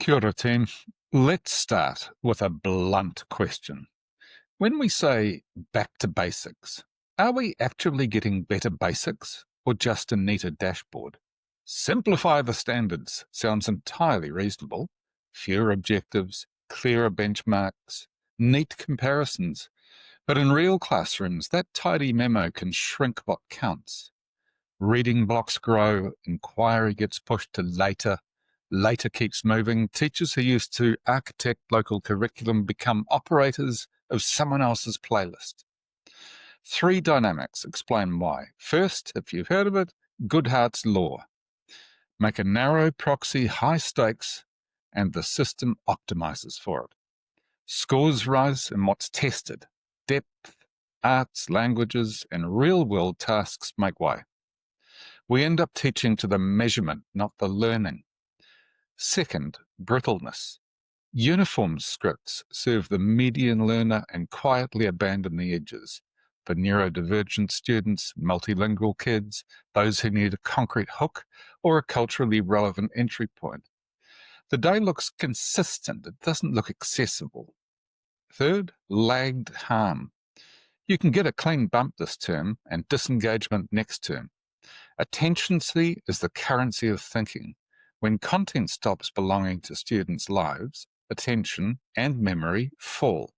Kia ora, team. Let's start with a blunt question. When we say back to basics, are we actually getting better basics or just a neater dashboard? Simplify the standards sounds entirely reasonable. Fewer objectives, clearer benchmarks, neat comparisons. But in real classrooms, that tidy memo can shrink what counts. Reading blocks grow, inquiry gets pushed to later, later keeps moving. Teachers who used to architect local curriculum become operators of someone else's playlist. Three dynamics explain why. First, if you've heard of it, Goodhart's law. Make a narrow proxy high stakes and the system optimizes for it. Scores rise in what's tested. Depth, arts, languages, and real-world tasks make way. We end up teaching to the measurement, not the learning. Second, brittleness. Uniform scripts serve the median learner and quietly abandon the edges. For neurodivergent students, multilingual kids, those who need a concrete hook or a culturally relevant entry point. The day looks consistent, it doesn't look accessible. Third, lagged harm. You can get a clean bump this term and disengagement next term. Attention-C is the currency of thinking. When content stops belonging to students' lives, attention and memory fall.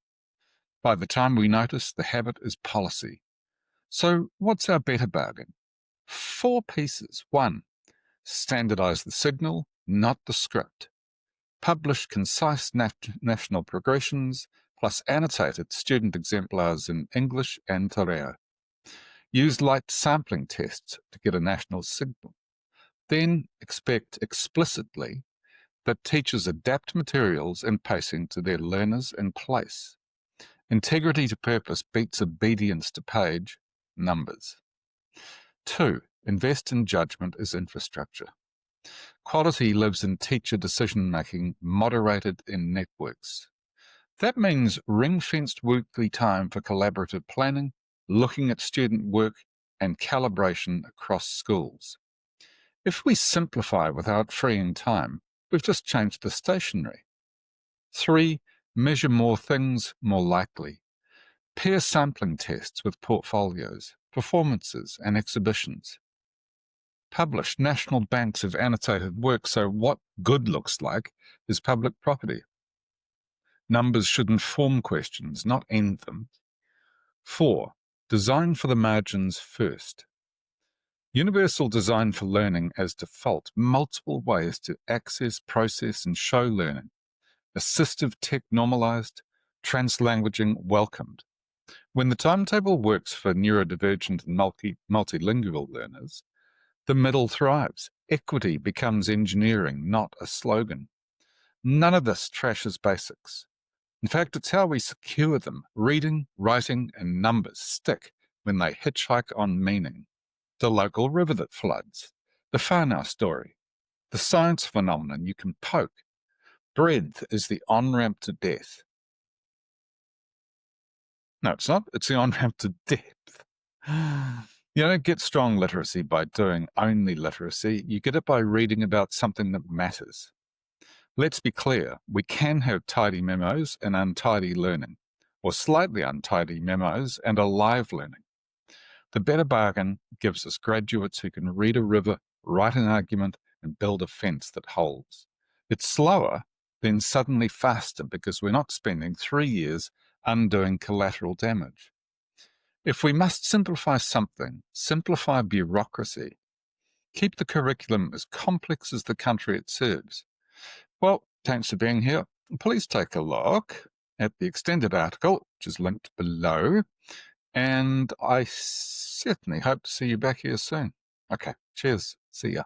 By the time we notice, the habit is policy. So what's our better bargain? 4 pieces. 1, standardise the signal, not the script. Publish concise national progressions, plus annotated student exemplars in English and te reo. Use light sampling tests to get a national signal. Then expect explicitly that teachers adapt materials and pacing to their learners and place. Integrity to purpose beats obedience to page, numbers. 2, invest in judgement as infrastructure. Quality lives in teacher decision-making moderated in networks. That means ring-fenced weekly time for collaborative planning, looking at student work, and calibration across schools. If we simplify without freeing time, we've just changed the stationery. 3, measure more things more likely. Pair sampling tests with portfolios, performances, and exhibitions. Publish national banks of annotated work so what good looks like is public property. Numbers should inform questions, not end them. 4, design for the margins first. Universal design for learning as default, multiple ways to access, process, and show learning. Assistive tech normalized, translanguaging welcomed. When the timetable works for neurodivergent and multilingual learners, the middle thrives. Equity becomes engineering, not a slogan. None of this trashes basics. In fact, it's how we secure them. Reading, writing, and numbers stick when they hitchhike on meaning. The local river that floods, the whānau story, the science phenomenon you can poke. Breadth is the on-ramp to death. No, it's not. It's the on-ramp to depth. You don't get strong literacy by doing only literacy. You get it by reading about something that matters. Let's be clear. We can have tidy memos and untidy learning, or slightly untidy memos and alive learning. The better bargain gives us graduates who can read a river, write an argument, and build a fence that holds. It's slower, then suddenly faster because we're not spending 3 years undoing collateral damage. If we must simplify something, simplify bureaucracy. Keep the curriculum as complex as the country it serves. Well, thanks for being here. Please take a look at the extended article, which is linked below. And I certainly hope to see you back here soon. Okay, cheers. See ya.